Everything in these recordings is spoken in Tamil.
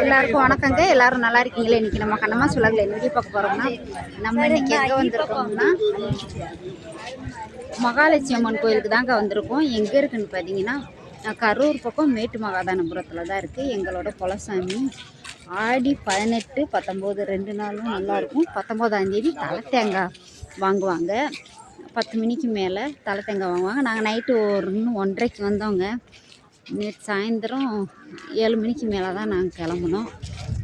எல்லாருக்கும் வணக்கங்க. எல்லாரும் நல்லா இருக்கீங்களே? இன்னைக்கு நம்ம கண்ணம்மா சுலகில் எங்கே பார்க்க போறோம்னா, நம்ம இன்னைக்கு எங்கே வந்திருக்கோம்னா மகாலட்சுமி அம்மன் கோயிலுக்கு தாங்க வந்திருக்கோம். எங்கே இருக்குன்னு பார்த்தீங்கன்னா, கரூர் பக்கம் மேட்டு மகாதானபுரத்தில் தான் இருக்குது எங்களோட குலசாமி. ஆடி 18, 19 2 நாளும் நல்லாயிருக்கும். 19ஆம் தேதி தலை தேங்காய் வாங்குவாங்க. 10 மணிக்கு மேலே தலை தேங்காய் வாங்குவாங்க. நாங்கள் நைட்டு இன்னும் 1:30க்கு வந்தோங்க. நேற்று சாயந்தரம் 7 மணிக்கு மேலே தான் நாங்கள் கிளம்புனோம்.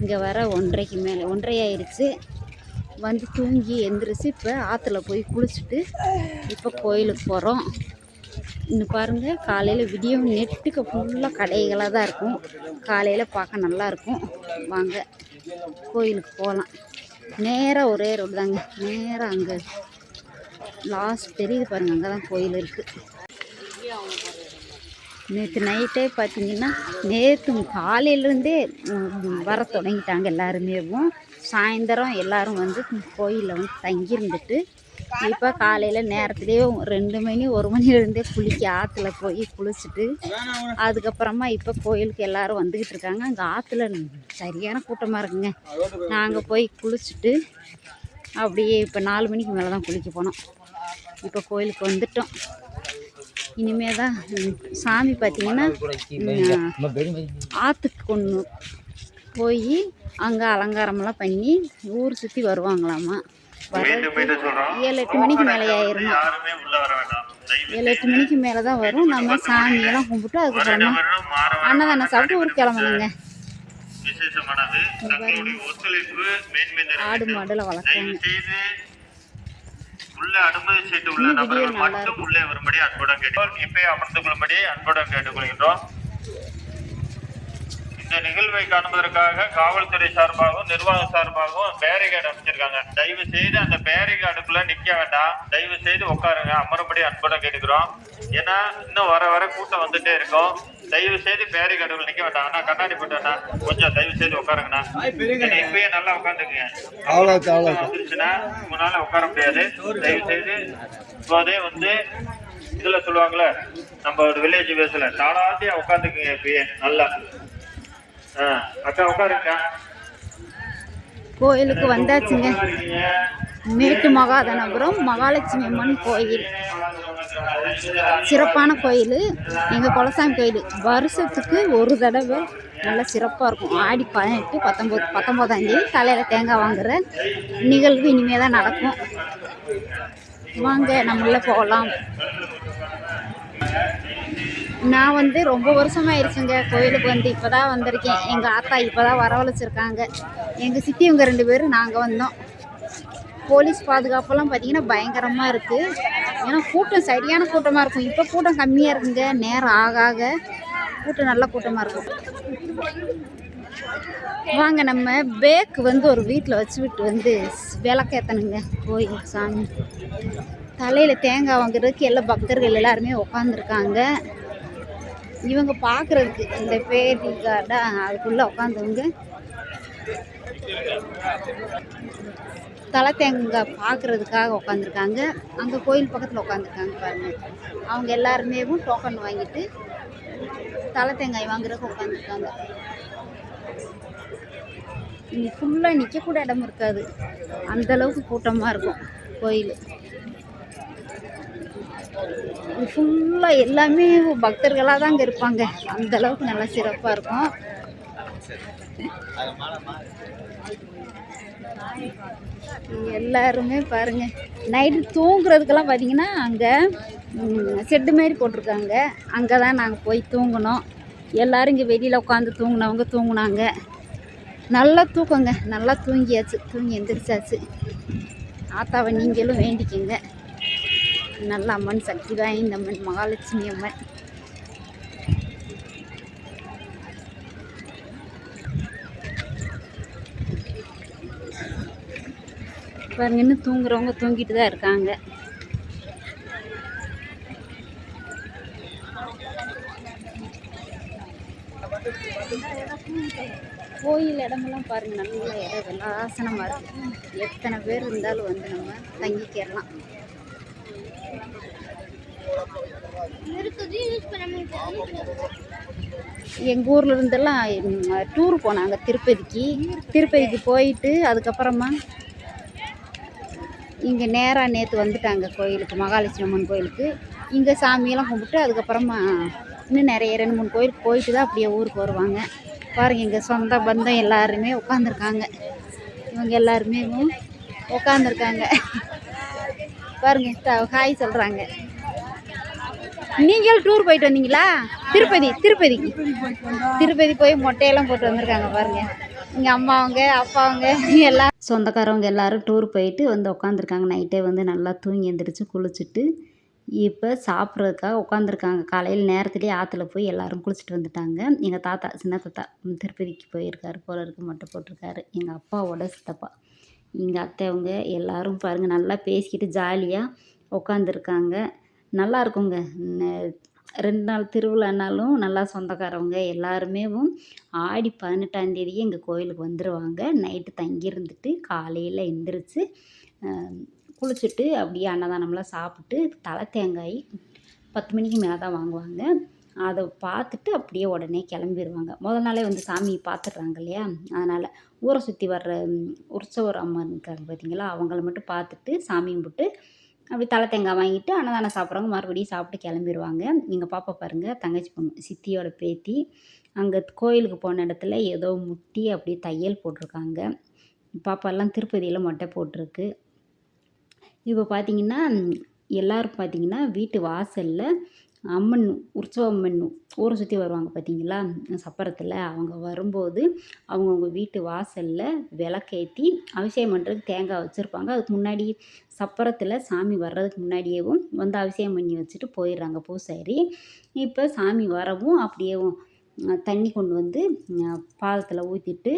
இங்கே வர 1:30க்கு மேலே 1:30 ஆயிடுச்சு. வந்து தூங்கி எந்திரிச்சு இப்போ ஆற்றுல போய் குளிச்சுட்டு இப்போ கோயிலுக்கு போகிறோம். இன்னும் பாருங்கள், காலையில் விடியும் நெட்டுக்கு ஃபுல்லாக கடைகளாக தான் இருக்கும். காலையில் பார்க்க நல்லாயிருக்கும். வாங்க கோயிலுக்கு போகலாம். நேராக ஒரே ரோடு தாங்க. நேராக அங்கே லாஸ்ட் தெரியுது பாருங்கள், அங்கே தான் கோயில் இருக்குது. நேற்று நைட்டே பார்த்தீங்கன்னா, நேற்று காலையிலேருந்தே வர தொடங்கிட்டாங்க எல்லாருமே. சாயந்தரம் எல்லோரும் வந்து கோயிலில் வந்து தங்கியிருந்துட்டு இப்போ காலையில் நேரத்துலேயே 2 மணி 1 மணிலேருந்தே குளிக்க ஆற்றுல போய் குளிச்சுட்டு அதுக்கப்புறமா இப்போ கோயிலுக்கு எல்லோரும் வந்துக்கிட்டு இருக்காங்க. அங்கே ஆற்றுல சரியான கூட்டமாக இருக்குங்க. நாங்கள் போய் குளிச்சுட்டு அப்படியே இப்போ 4 மணிக்கு மேலே தான் குளிக்க போனோம். இப்போ கோயிலுக்கு வந்துட்டோம். இனிமே தான் சாமி பார்த்திங்கன்னா ஆற்றுக்கு கொண்டு போய் அங்கே அலங்காரமெல்லாம் பண்ணி ஊர் சுற்றி வருவாங்களாமா. 7-8 மணிக்கு மேலே ஆயிரும். 7-8 மணிக்கு மேலே தான் வரும். நம்ம சாமியெல்லாம் கும்பிட்டு அதுக்கப்புறமா அன்னதானம் சாப்பிட்டு ஊருக்கு கிளம்பணுங்க. ஆடு மாடுல வளர்க்குறாங்க. உள்ள அனுமதி சீட்டு உள்ள நபர்கள் மட்டும் உள்ளே வரும்படி அன்புடன் கேட்டுக்கொள். இப்பே அமர்ந்து கொள்ளும்படி அன்புடன் கேட்டுக்கொள்கின்றோம். இந்த நிகழ்வை காணுவதற்காக காவல்துறை சார்பாகவும் நிர்வாகம் சார்பாகவும் பேரிகார்டு அமைச்சிருக்காங்க. தயவு செய்து அந்த பேரிகார்டுக்குள்ள நிக்க வேண்டாம். தயவு செய்து உட்காருங்க. அமரும்படி அன்புடன் கேட்டுக்கிறோம். ஏன்னா இன்னும் வர வர கூட்டம் வந்துட்டே இருக்கும். தயவு செய்து பேரிகார்டுக்குள்ள நிக்க வேண்டாம். ஆனா கண்ணாடி போட்டா கொஞ்சம் தயவு செய்து உட்காருங்கண்ணா. இப்பயே நல்லா உட்காந்துக்குங்க. வந்துருச்சுன்னா உங்களால உட்கார முடியாது. தயவு செய்து இப்போதே வந்து இதுல சொல்லுவாங்களே நம்ம ஒரு வில்லேஜ் பேசல தாளாத்தியா உட்காந்துக்குங்க. இப்பயே நல்லா அக்கா உட்காருங்க. கோயிலுக்கு வந்தாச்சுங்க. மேட்டு மகாதானபுரம் மகாலட்சுமி அம்மன் கோயில் சிறப்பான கோயில். எங்கள் குலசாமி கோயில் வருஷத்துக்கு ஒரு தடவை நல்லா சிறப்பாக இருக்கும். ஆடி 18, 19ஆம் தேதி தலையில் தேங்காய் வாங்குற நிகழ்வு இனிமேல் தான் நடக்கும். வாங்க நம்மள போகலாம். நான் வந்து ரொம்ப வருஷமாயிருச்சுங்க கோயிலுக்கு வந்து. இப்போ தான் வந்திருக்கேன். எங்கள் ஆத்தா இப்போ தான் வரவழைச்சிருக்காங்க. எங்கள் சித்தி இவங்க 2 பேரும் நாங்கள் வந்தோம். போலீஸ் பாதுகாப்பெல்லாம் பார்த்திங்கன்னா பயங்கரமாக இருக்குது. ஏன்னா கூட்டம் சரியான கூட்டமாக இருக்கும். இப்போ கூட்டம் கம்மியாக இருக்குங்க. நேரம் ஆக ஆக கூட்டம் நல்ல கூட்டமாக இருக்கும். வாங்க நம்ம பேக்கு வந்து ஒரு வீட்டில் வச்சு விட்டு வந்து விளக்கேற்றணுங்க கோயிலுக்கு சாமி. தலையில் தேங்காய் வாங்குறதுக்கு எல்லா பக்தர்கள் எல்லாருமே உட்காந்துருக்காங்க. இவங்க பார்க்குறதுக்கு இந்த பேரிகார்டா அதுக்குள்ளே உட்காந்தவங்க தலை தேங்காய் பார்க்குறதுக்காக உட்காந்துருக்காங்க. அங்கே கோயில் பக்கத்தில் உட்காந்துருக்காங்க பாருங்க. அவங்க எல்லாருமே டோக்கன் வாங்கிட்டு தலை தேங்காய் வாங்குறதுக்கு உட்காந்துருக்காங்க. இங்கே ஃபுல்லாக நிற்கக்கூட இடம் இருக்காது. அந்தளவுக்கு கூட்டமாக இருக்கும் கோயில். ஃபுல்லாக எல்லாமே பக்தர்களாக தாங்க இருப்பாங்க. அந்தளவுக்கு நல்லா சிறப்பாக இருக்கும். எல்லாருமே பாருங்க. நைட்டு தூங்குறதுக்கெல்லாம் பார்த்தீங்கன்னா அங்கே செட்டு மாதிரி போட்டிருக்காங்க. அங்கே தான் நாங்கள் போய் தூங்கினோம். எல்லோரும் இங்கே வெளியில் உட்காந்து தூங்கினவங்க தூங்கினாங்க. நல்லா தூக்கங்க. நல்லா தூங்கியாச்சு. தூங்கி எந்திரிச்சாச்சு. ஆத்தாவை நீங்களும் வேண்டிக்கங்க. நல்ல அம்மன், சக்தி வாய்ந்த அம்மன் மகாலட்சுமி அம்மன். பாருங்க, இன்னும் தூங்குறவங்க தூங்கிட்டு தான் இருக்காங்க. கோயில் இடமெல்லாம் பாருங்க, நல்ல இடம் விலாசனமாக இருக்கும். எத்தனை பேர் இருந்தாலும் வந்து நம்ம தங்கிக்கிறலாம். எங்கள் ஊரில் இருந்தெல்லாம் டூர் போனாங்க திருப்பதிக்கு போயிட்டு அதுக்கப்புறமா இங்கே நேராக நேற்று வந்துட்டாங்க கோயிலுக்கு, மகாலட்சுமி அம்மன் கோயிலுக்கு. இங்கே சாமியெல்லாம் கும்பிட்டு அதுக்கப்புறமா இன்னும் நிறைய 2-3 கோயிலுக்கு போயிட்டு தான் அப்படியே ஊருக்கு வருவாங்க. பாருங்கள், எங்கள் சொந்த பந்தம் எல்லாருமே உட்காந்துருக்காங்க. இவங்க எல்லாருமே உட்காந்துருக்காங்க. பாருங்கள், ஹாய் சொல்கிறாங்க. நீங்கள் டூர் போயிட்டு வந்தீங்களா? திருப்பதி போய் மொட்டையெல்லாம் போட்டு வந்திருக்காங்க. பாருங்கள், எங்கள் அம்மாவங்க அப்பாவங்க எல்லாம் சொந்தக்காரவங்க எல்லோரும் டூர் போயிட்டு வந்து உட்காந்துருக்காங்க. நைட்டே வந்து நல்லா தூங்கி எழுந்திரிச்சு குளிச்சுட்டு இப்போ சாப்பிட்றதுக்காக உட்காந்துருக்காங்க. காலையில் நேரத்துலேயே ஆற்றுல போய் எல்லோரும் குளிச்சுட்டு வந்துட்டாங்க. எங்கள் தாத்தா, சின்ன தாத்தா திருப்பதிக்கு போயிருக்காரு போல இருக்கு, மொட்டை போட்டிருக்காரு. எங்கள் அப்பாவோட சித்தப்பா, எங்கள் அத்தைவங்க எல்லோரும் பாருங்கள் நல்லா பேசிக்கிட்டு ஜாலியாக உட்காந்துருக்காங்க. நல்லா இருக்குங்க. 2 நாள் திருவிழானாலும் நல்லா சொந்தக்காரவங்க எல்லாருமே ஆடி 18ஆம் தேதியே எங்கள் கோயிலுக்கு வந்துடுவாங்க. நைட்டு தங்கியிருந்துட்டு காலையில் எந்திரிச்சு குளிச்சுட்டு அப்படியே அன்னதானம்லாம் சாப்பிட்டு தலை தேங்காய் 10 மணிக்கு மேலே தான் வாங்குவாங்க. அதை பார்த்துட்டு அப்படியே உடனே கிளம்பிடுவாங்க. முதல் நாளே வந்து சாமி பார்த்துட்றாங்க இல்லையா, அதனால் ஊரை சுற்றி வர்ற உற்சவர் அம்மன் இருக்காங்க பார்த்தீங்களா, அவங்கள மட்டும் பார்த்துட்டு சாமி கும்பிட்டு அப்படி தலை தேங்காய் வாங்கிட்டு அன்னதானம் சாப்பிட்றவங்க மறுபடியும் சாப்பிட்டு கிளம்பிடுவாங்க. எங்கள் பாப்பா பாருங்கள், தங்கச்சி பொண்ணு சித்தியோட பேத்தி, அங்கே கோயிலுக்கு போன இடத்துல ஏதோ முட்டி அப்படியே தையல் போட்டிருக்காங்க. பாப்பாலாம் திருப்பதியில் மொட்டை போட்டிருக்கு. இப்போ பார்த்திங்கன்னா எல்லோரும் பார்த்திங்கன்னா வீட்டு வாசலில் அம்மன் உற்சவ அம்மன் ஊரை சுற்றி வருவாங்க பார்த்தீங்களா சப்பரத்தில். அவங்க வரும்போது அவங்கவுங்க வீட்டு வாசலில் விளக்கேற்றி அபிஷேகம் பண்ணுறதுக்கு தேங்காய் வச்சுருப்பாங்க. அதுக்கு முன்னாடி சப்பரத்தில் சாமி வர்றதுக்கு முன்னாடியேவும் வந்து அபிஷேகம் பண்ணி வச்சுட்டு போயிடுறாங்க பூசாரி. இப்போ சாமி வரவும் அப்படியேவும் தண்ணி கொண்டு வந்து பாதத்தில் ஊற்றிட்டு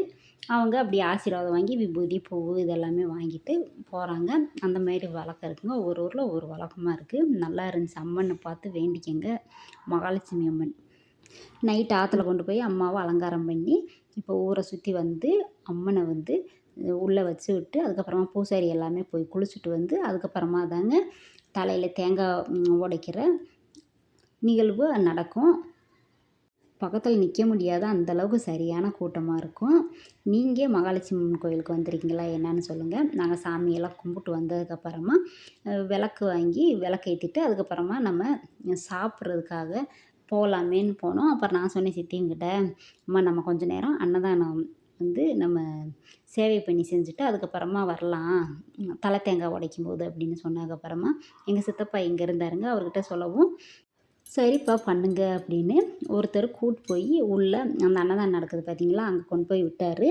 அவங்க அப்படியே ஆசீர்வாதம் வாங்கி விபூதி பூ இதெல்லாமே வாங்கிட்டு போகிறாங்க. அந்த மாதிரி வழக்கம் இருக்குங்க. ஒரு ஊரில் ஒரு வழக்கமாக இருக்குது. நல்லா இருந்துச்சு. அம்மனை பார்த்து வேண்டிக்கங்க, மகாலட்சுமி அம்மன். நைட்டு ஆற்றுல கொண்டு போய் அம்மாவை அலங்காரம் பண்ணி இப்போ ஊரை சுற்றி வந்து அம்மனை வந்து உள்ளே வச்சு விட்டு அதுக்கப்புறமா பூசாரி எல்லாமே போய் குளிச்சுட்டு வந்து அதுக்கப்புறமா தாங்க தலையில் தேங்காய் உடைக்கிற நிகழ்வு நடக்கும். பக்கத்தில் நிற்க முடியாத அந்தளவுக்கு சரியான கூட்டமாக இருக்கும். நீங்கள் மகாலட்சுமி அம்மன் கோயிலுக்கு வந்திருக்கீங்களா என்னன்னு சொல்லுங்கள். நாங்கள் சாமியெல்லாம் கும்பிட்டு வந்ததுக்கப்புறமா விளக்கு வாங்கி விளக்கேற்றிட்டு அதுக்கப்புறமா நம்ம சாப்பிட்றதுக்காக போகலாமேன்னு போனோம். அப்புறம் நான் சொன்னேன் சித்திங்கிட்ட, அம்மா நம்ம கொஞ்சம் நேரம் அன்னதானம் வந்து நம்ம சேவை பண்ணி செஞ்சுட்டு அதுக்கப்புறமா வரலாம் தலை தேங்காய் உடைக்கும் போது அப்படின்னு சொன்னதுக்கப்புறமா எங்கள் சித்தப்பா இங்கே இருந்தாருங்க. அவர்கிட்ட சொல்லவும் சரிப்பா பண்ணுங்க அப்படின்னு ஒருத்தர் கூட்டு போய் உள்ளே அந்த அன்னதானம் நடக்குது பார்த்தீங்களா, அங்கே கொண்டு போய் விட்டார்.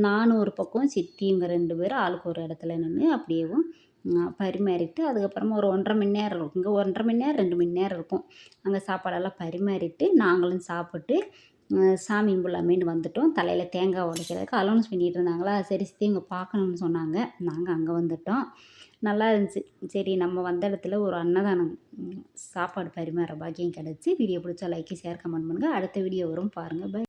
நானும் ஒரு பக்கம் சித்தி இவங்க 2 பேரும் ஆளுக்கு ஒரு இடத்துல நின்று அப்படியேவும் பரிமாறிட்டு அதுக்கப்புறமா ஒரு 1.5 மணி நேரம் இருக்குங்க. 1.5 மணி நேரம் 2 மணி நேரம் இருக்கும். அங்கே சாப்பாடெல்லாம் பரிமாறிட்டு நாங்களும் சாப்பிட்டு சாமி கும்பிடலாமேன்னு வந்துட்டோம். தலையில் தேங்காய் உடைக்கிறதுக்கு அலௌன்ஸ் பண்ணிகிட்டு இருந்தாங்களா, சரி சித்தி இவங்க பார்க்கணுன்னு சொன்னாங்க. நாங்கள் அங்கே வந்துட்டோம். நல்லா இருந்துச்சு. சரி நம்ம வந்த இடத்துல ஒரு அன்னதானம் சாப்பாடு பரிமாற பாக்கியம் கிடச்சி. வீடியோ பிடிச்சா லைக், ஷேர், கமெண்ட் பண்ணுங்கள். அடுத்த வீடியோ வரும் பாருங்கள். பை.